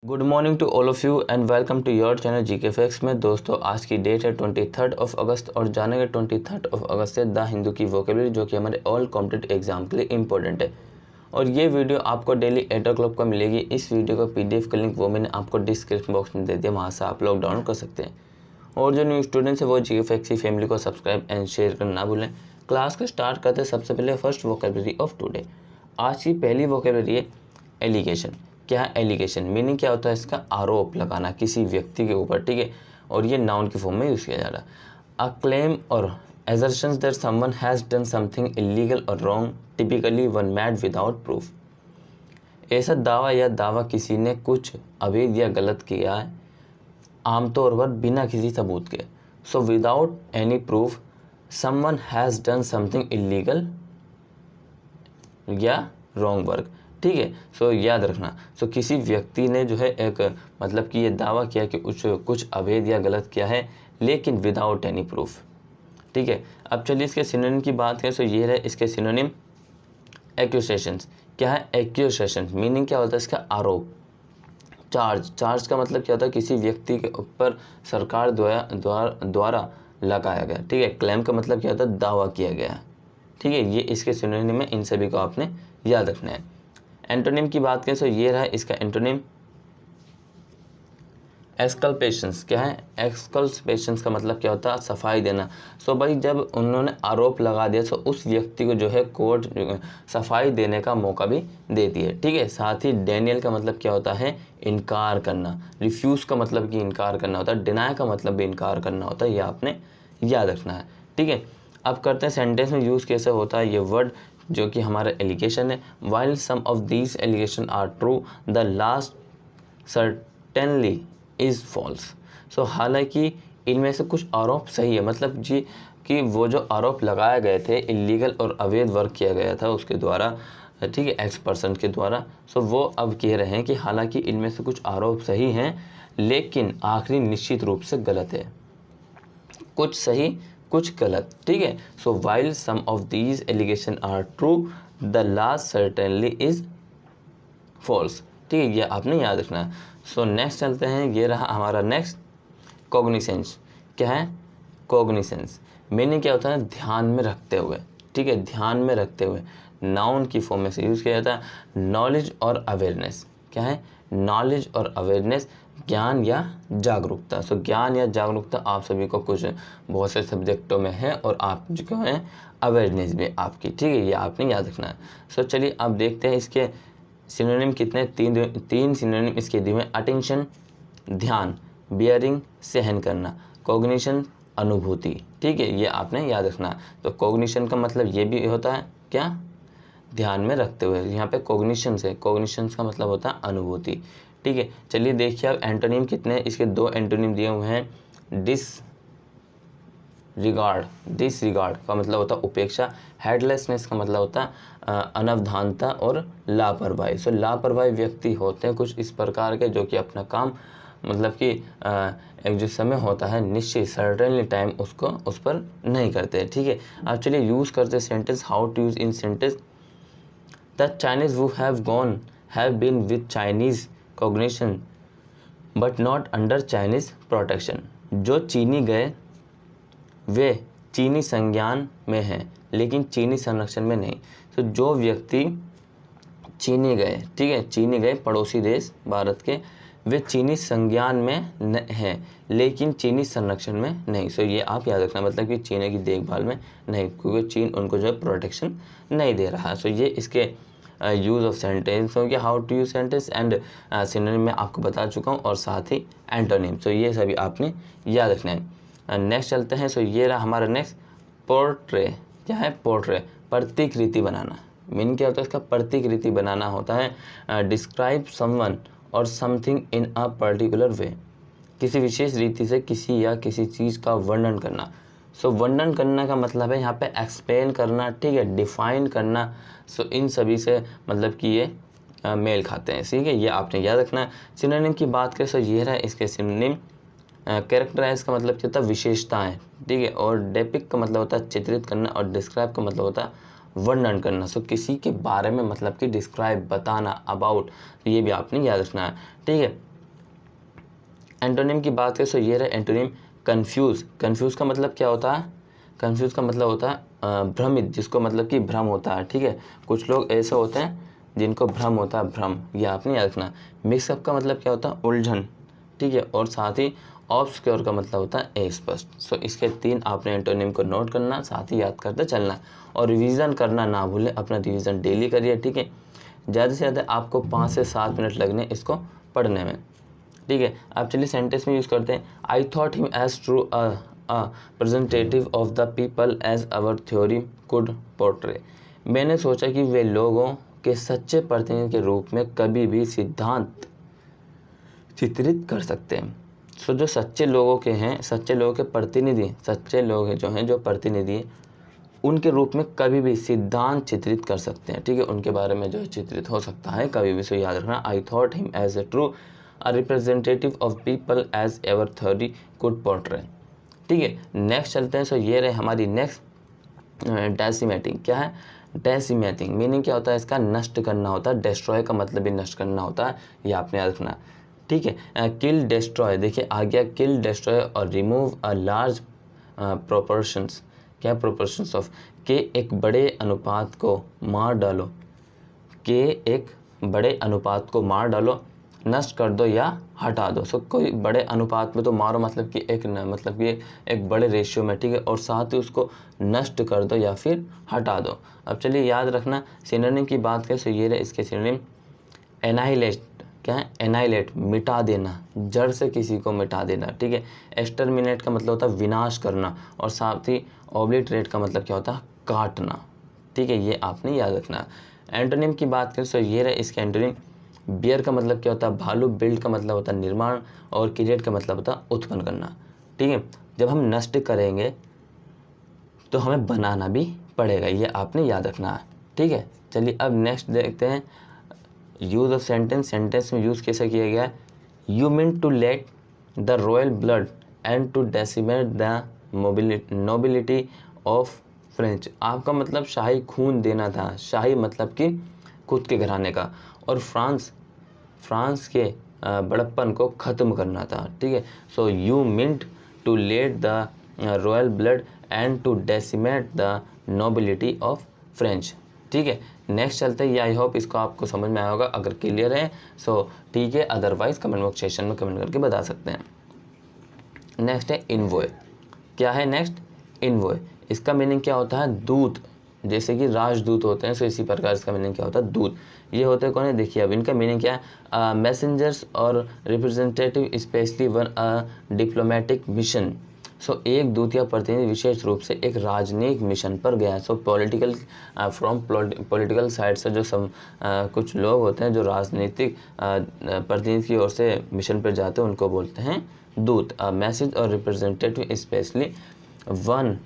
Good morning to all of you and welcome to your channel GK facts में। दोस्तों आज की date है 23 अगस्त और जानेंगे 23 अगस्त से द हिंदू की वोकेबलरी जो कि हमारे ऑल कॉम्पिटेटिव एग्जाम के लिए इंपॉर्टेंट है। और ये वीडियो आपको डेली 8 o'clock को मिलेगी। इस वीडियो का PDF का लिंक वो मैंने आपको डिस्क्रिप्शन बॉक्स में दे दिया, वहाँ से आप लोग डाउनलोड कर सकते हैं। और जो न्यू स्टूडेंट्स है वो जीके फैक्ट्स की फैमिली को सब्सक्राइब एंड शेयर करना ना भूलें। क्लास को स्टार्ट करते हैं सबसे पहले फर्स्ट वोकेबलरी ऑफ टुडे। आज की पहली वोकेबलरी है एलिगेशन। क्या है एलिगेशन? मीनिंग क्या होता है इसका? आरोप लगाना किसी व्यक्ति के ऊपर, ठीक है। और ये नाउन की फॉर्म में यूज़ किया जा रहा है। अ क्लेम और assertions that someone has done something illegal or wrong, typically one made without proof। ऐसा दावा या दावा किसी ने कुछ अवैध या गलत किया है, आमतौर पर बिना किसी सबूत के। So without any proof someone has done something illegal या रॉन्ग वर्क, ठीक है। सो याद रखना, सो किसी व्यक्ति ने जो है एक मतलब कि ये दावा किया कि कुछ अवैध या गलत किया है, लेकिन विदाउट एनी प्रूफ, ठीक है। अब चलिए इसके सिनोनिम की बात करें। सो ये रहे इसके सिनोनिम। एक्यूसेशंस। क्या है एक्यूसेशन? मीनिंग क्या होता है इसका? आरोप। चार्ज का मतलब क्या होता है? किसी व्यक्ति के ऊपर सरकार द्वारा लगाया गया, ठीक है। क्लेम का मतलब क्या होता है? दावा किया गया, ठीक है। ये इसके सिनोनिम है, इन सभी को आपने याद रखना है। एंटोनिम की बात करें तो ये रहा इसका एंटोनिम एक्सकल्पेशंस। क्या है एक्सकल्पेशंस? का मतलब क्या होता है? सफाई देना। सो भाई जब उन्होंने आरोप लगा दिया तो उस व्यक्ति को जो है कोर्ट सफाई देने का मौका भी देती है, ठीक है। साथ ही डेनियल का मतलब क्या होता है? इनकार करना। रिफ्यूज़ का मतलब कि इनकार करना होता है। डिनाई का मतलब भी इनकार करना होता है। यह आपने याद रखना है, ठीक है। अब करते हैं सेंटेंस में यूज़ कैसे होता है ये वर्ड जो कि हमारा एलिगेशन है। While some of these allegation are true the last certainly is false. So हालांकि इनमें से कुछ आरोप सही है, मतलब जी कि वो जो आरोप लगाए गए थे इलीगल और अवैध वर्क किया गया था उसके द्वारा, ठीक है, एक्स पर्सन के द्वारा। सो वो अब कह रहे हैं कि हालांकि इनमें से कुछ आरोप सही हैं, लेकिन आखिरी निश्चित रूप से गलत है। कुछ सही कुछ गलत, ठीक है। So while some of these allegation are true the last certainly is false, ठीक है। ये आपने याद रखना है। सो नेक्स्ट चलते हैं। ये रहा हमारा नेक्स्ट कॉग्निसेंस। क्या है कॉग्निसेंस? मीनिंग क्या होता है? ध्यान में रखते हुए, ठीक है। ध्यान में रखते हुए नाउन की फॉर्म में से यूज़ किया जाता है। नॉलेज और अवेयरनेस। क्या है? नॉलेज और अवेयरनेस, ज्ञान या जागरूकता। सो ज्ञान या जागरूकता आप सभी को कुछ बहुत से सब्जेक्टों में है और आप जो है अवेयरनेस भी आपकी, ठीक है। ये आपने याद रखना है। सो चलिए अब देखते हैं इसके सिनोनिम कितने। तीन सिनोनिम इसके दिए हुए। अटेंशन ध्यान, बियरिंग सहन करना, कॉग्निशन अनुभूति, ठीक है। ये आपने याद रखना है। तो कॉग्निशन का मतलब ये भी होता है क्या? ध्यान में रखते हुए। यहाँ पे कॉग्निशन से, कॉग्निशन का मतलब होता है अनुभूति, ठीक है। चलिए देखिए अब एंटोनिम कितने। इसके दो एंटोनिम दिए हुए हैं। डिसरिगार्ड का मतलब होता है उपेक्षा। हेडलेसनेस का मतलब होता है अनवधानता और लापरवाही। सो लापरवाही व्यक्ति होते हैं कुछ इस प्रकार के जो कि अपना काम मतलब कि एक जो समय होता है निश्चित सर्टेनली टाइम उसको उस पर नहीं करते, ठीक है। अब चलिए यूज़ करते sentence. How to use in sentence. The Chinese who have gone have been with Chinese cognition but not under Chinese protection। जो चीनी गए वे चीनी संज्ञान में हैं लेकिन चीनी संरक्षण में नहीं। तो जो व्यक्ति चीनी गए, ठीक है, चीनी गए पड़ोसी देश भारत के, वे चीनी संज्ञान में हैं लेकिन चीनी संरक्षण में नहीं। सो ये आप याद रखना, मतलब कि चीनी की देखभाल में नहीं, क्योंकि चीन उनको जो है प्रोटेक्शन नहीं दे रहा है। सो ये इसके यूज़ ऑफ सेंटेंस हो गया। How to use sentence and synonym में आपको बता चुका हूँ, और साथ ही एंटोनिम। सो ये सभी आपने याद रखना है। नेक्स्ट चलते हैं। सो ये रहा हमारा नेक्स्ट पोर्ट्रे। क्या है पोर्ट्रे? प्रतिकृति बनाना। मीनिंग क्या होता है इसका? प्रतिकृति बनाना होता है। डिस्क्राइब समवन और something in a particular way. किसी विशेष रीति से किसी या किसी चीज़ का वर्णन करना। सो वर्णन करने का मतलब है यहाँ पे एक्सप्लेन करना, ठीक है, डिफाइन करना। सो इन सभी से मतलब कि ये मेल खाते हैं, ठीक है। ये आपने याद रखना है। सिनोनिम की बात करें तो ये रहा इसके सिनोनिम। कैरेक्टराइज का मतलब क्या होता है? विशेषताएं, ठीक है। और डेपिक का मतलब होता है चित्रित करना, और डिस्क्राइब का मतलब होता है वर्णन करना। सो किसी के बारे में मतलब कि डिस्क्राइब बताना, अबाउट, ये भी आपने याद रखना है, ठीक है। एंटोनिम की बात करें तो ये रहा एंटोनिम कन्फ्यूज़। कन्फ्यूज़ का मतलब क्या होता है? कन्फ्यूज़ का मतलब होता है भ्रमित, जिसको मतलब कि भ्रम होता है, ठीक है। कुछ लोग ऐसे होते हैं जिनको भ्रम होता है, भ्रम, ये आपने याद रखना। मिक्सअप का मतलब क्या होता है? उलझन, ठीक है। और साथ ही ऑब्सक्योर का मतलब होता है अस्पष्ट। सो इसके 3 आपने एंटोनिम को नोट करना, साथ ही याद करते चलना और रिवीजन करना ना भूलें। अपना रिवीजन डेली करिए, ठीक है। ज़्यादा से ज़्यादा आपको 5 से 7 मिनट लगने इसको पढ़ने में, ठीक है। आप चलिए सेंटेंस में यूज़ करते हैं। I thought him as true representative of the people as our theory could portray. मैंने सोचा कि वे लोगों के सच्चे प्रतिनिधि के रूप में कभी भी सिद्धांत चित्रित कर सकते हैं। सो जो सच्चे लोगों के हैं, सच्चे लोगों के प्रतिनिधि, सच्चे लोग हैं जो हैं, जो प्रतिनिधि हैं, उनके रूप में कभी भी सिद्धांत चित्रित कर सकते हैं, ठीक है। उनके बारे में जो है चित्रित हो सकता है कभी भी। सो याद रखना, I thought him as a true representative of people as ever theory could portray, ठीक है। नेक्स्ट चलते हैं। सो ये रहे हमारी नेक्स्ट डेसिमेटिंग। क्या है? डेसिमेटिंग मीनिंग क्या होता है इसका? नष्ट करना होता है। डिस्ट्रॉय का मतलब भी नष्ट करना होता है, ये आपने याद रखना, ठीक है। किल डिस्ट्रॉय, देखिए आ गया किल डिस्ट्रॉय और रिमूव अ लार्ज प्रोपोर्शंस। क्या प्रोपोर्शंस ऑफ? के एक बड़े अनुपात को मार डालो, के एक बड़े अनुपात को मार डालो, नष्ट कर दो या हटा दो। सो कोई बड़े अनुपात में तो मारो मतलब कि एक न, मतलब कि एक बड़े रेशियो में, ठीक है। और साथ ही उसको नष्ट कर दो या फिर हटा दो। अब चलिए याद रखना, सिनोनिम की बात करें तो ये रहे इसके सिनोनिम। एनाइलेट, क्या है? एनाइलेट, मिटा देना, जड़ से किसी को मिटा देना, ठीक है। एक्सटर्मिनेट का मतलब होता है विनाश करना, और साथ ही ऑब्लिटरेट का मतलब क्या होता है? काटना, ठीक है। ये आपने याद रखना। एंटोनिम की बात करें तो ये रहे इसके एंटोनिम। बियर का मतलब क्या होता है? भालू। बिल्ड का मतलब होता है निर्माण, और क्रिएट का मतलब होता है उत्पन्न करना, ठीक है। जब हम नष्ट करेंगे तो हमें बनाना भी पड़ेगा, ये आपने याद रखना है, ठीक है। चलिए अब नेक्स्ट देखते हैं यूज़ ऑफ सेंटेंस। सेंटेंस में यूज़ कैसे किया गया है? You mean to let the royal blood and to decimate the nobility of French. आपका मतलब शाही खून देना था। शाही मतलब कि खुद के घराने का, और फ्रांस के बड़प्पन को ख़त्म करना था, ठीक है। So you meant to let the royal blood and to decimate the nobility of French, ठीक है। नेक्स्ट चलते हैं। ये आई होप इसको आपको समझ में आया होगा। अगर क्लियर है सो ठीक है, अदरवाइज़ कमेंट बॉक्स सेशन में कमेंट करके बता सकते हैं। नेक्स्ट है इनवॉय। क्या है नेक्स्ट? इनवॉय। इसका मीनिंग क्या होता है? दूत। जैसे कि राजदूत होते हैं, सो इसी प्रकार इसका मीनिंग क्या होता है? दूत। ये होते हैं कौन है? देखिए अब इनका मीनिंग क्या है? मैसेंजर्स और representative, specially one diplomatic mission. So एक दूत या प्रतिनिधि विशेष रूप से एक राजनयिक मिशन पर गया है। सो पॉलिटिकल, फ्रॉम पॉलिटिकल साइड से जो कुछ लोग होते हैं जो राजनीतिक प्रतिनिधि की ओर से मिशन पर जाते हैं, उनको बोलते हैं दूत। मैसेज और representative specially one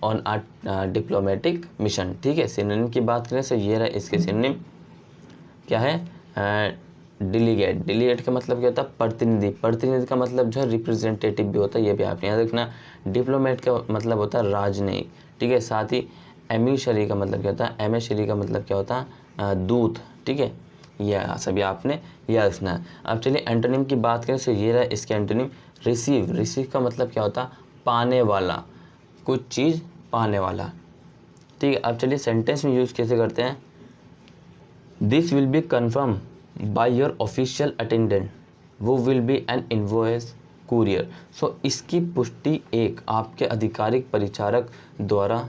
on a diplomatic mission, ठीक है। सिनोनिम की बात करें तो ये रहा इसके सिनोनिम। क्या है? डेलीगेट। डेलीगेट का मतलब क्या होता है? प्रतिनिधि। प्रतिनिधि का मतलब जो है रिप्रेजेंटेटिव भी होता है, ये भी आपने याद रखना। डिप्लोमेट का मतलब होता है राजनयिक, ठीक है। साथ ही एमिशरी का मतलब क्या होता है? एमिशरी का मतलब क्या होता है? दूत, ठीक है। यह सभी आपने याद रखना है। अब चलिए एंटोनिम की बात करें तो ये रहा इसके एंटोनिम। रिसीव। रिसीव का मतलब क्या होता है? पाने वाला, कुछ चीज़ पाने वाला, ठीक है। अब चलिए सेंटेंस में यूज़ कैसे करते हैं। This will be confirm by your official attendant वो will be an invoice courier. So इसकी पुष्टि एक आपके आधिकारिक परिचारक द्वारा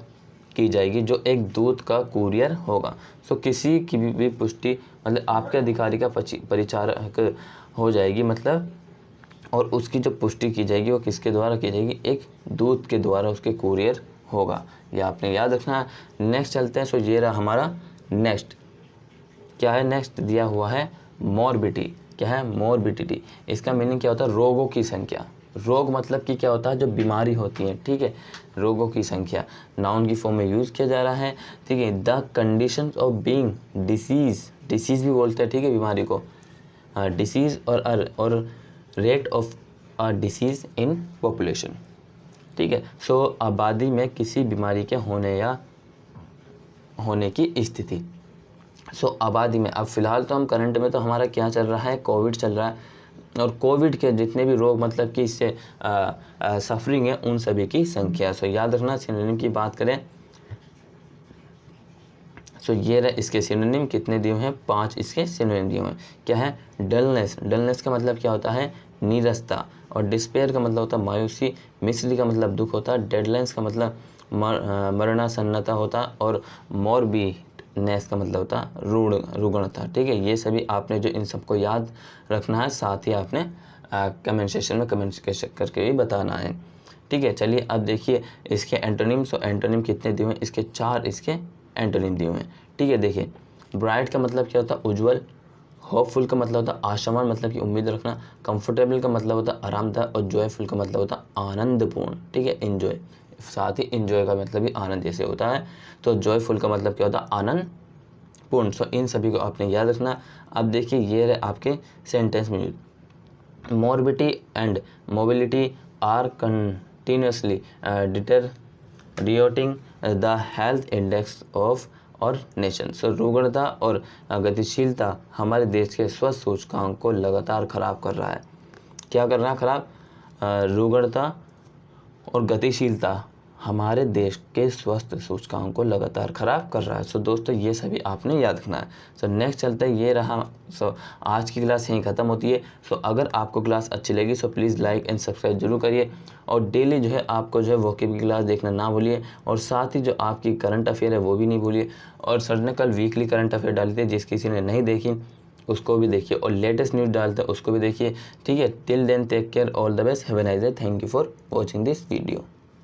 की जाएगी, जो एक दूत का कुरियर होगा। सो किसी की भी पुष्टि मतलब आपके अधिकारी का परिचारक हो जाएगी, मतलब, और उसकी जो पुष्टि की जाएगी वो किसके द्वारा की जाएगी? एक दूत के द्वारा उसके कुरियर होगा, ये आपने याद रखना है। नेक्स्ट चलते हैं। सो ये रहा हमारा नेक्स्ट। क्या है नेक्स्ट? दिया हुआ है मॉर्बिडिटी। क्या है? मॉर्बिडिटी। इसका मीनिंग क्या होता है? रोगों की संख्या। रोग मतलब कि क्या होता है? जो बीमारी होती है, ठीक है। रोगों की संख्या नाउन की फॉर्म में यूज़ किया जा रहा है, ठीक है। The condition of being disease. Disease भी बोलते हैं, ठीक है, बीमारी को। डिसीज़ और rate of a disease in population, ठीक है। सो आबादी में किसी बीमारी के होने या होने की स्थिति। सो आबादी में अब फ़िलहाल तो हम करंट में तो हमारा क्या चल रहा है? कोविड चल रहा है। और कोविड के जितने भी रोग मतलब कि इससे सफरिंग है उन सभी की संख्या। सो याद रखना सिनोनिम की बात करें सो ये रहे इसके सिनोनिम कितने दिए हैं, 5 इसके सिनोनिम दिए हैं। क्या है, डलनेस, डलनेस का मतलब क्या होता है, नीरसता, और डिस्पेयर का मतलब होता है मायूसी, मिसरी का मतलब दुख होता है, डेडलाइंस का मतलब मरणासन्नता होता, और मॉर्बिडनेस का मतलब होता रुग्णता। ठीक है, ये सभी आपने जो इन सबको याद रखना है, साथ ही आपने कमेंट सेक्शन में कमेंट करके भी बताना है। ठीक है, चलिए अब देखिए इसके एंटोनिम। सो एंटोनिम कितने दिए हुए हैं, इसके 4 इसके एंटोनिम दिए हुए हैं। ठीक है, देखिए ब्राइट का मतलब क्या होता है, उज्जवल, होपफुल का मतलब होता है आशावान मतलब कि उम्मीद रखना, कंफर्टेबल का मतलब होता है आरामदायक, और जॉयफुल का मतलब होता है आनंदपूर्ण। ठीक है, एंजॉय, साथ ही एंजॉय का मतलब भी आनंद जैसे होता है, तो जॉयफुल का मतलब क्या होता है, आनंदपूर्ण। सो इन सभी को आपने याद रखना। अब देखिए ये रहे आपके सेंटेंस में, morbidity and mobility are continuously deteriorating the health index of our nation. So रुग्णता और गतिशीलता हमारे देश के स्वास्थ्य सूचकांक को लगातार खराब कर रहा है। क्या कर रहा है खराब, रुग्णता और गतिशीलता हमारे देश के स्वास्थ्य सूचकांक को लगातार खराब कर रहा है। सो दोस्तों ये सभी आपने याद रखना है। सो नेक्स्ट चलते हैं, ये रहा। सो आज की क्लास यहीं ख़त्म होती है। सो अगर आपको क्लास अच्छी लगी so please like and subscribe जरूर करिए, और डेली जो है आपको जो है वोकेबलरी की क्लास देखना ना भूलिए, और साथ ही जो आपकी करंट अफेयर है वो भी नहीं भूलिए। और सर ने कल वीकली करंट अफेयर डाली थी, जिस किसी ने नहीं देखी उसको भी देखिए, और लेटेस्ट न्यूज़ डालते हैं उसको भी देखिए। ठीक है, till then take care, all the best, have a nice day, thank you for watching this video.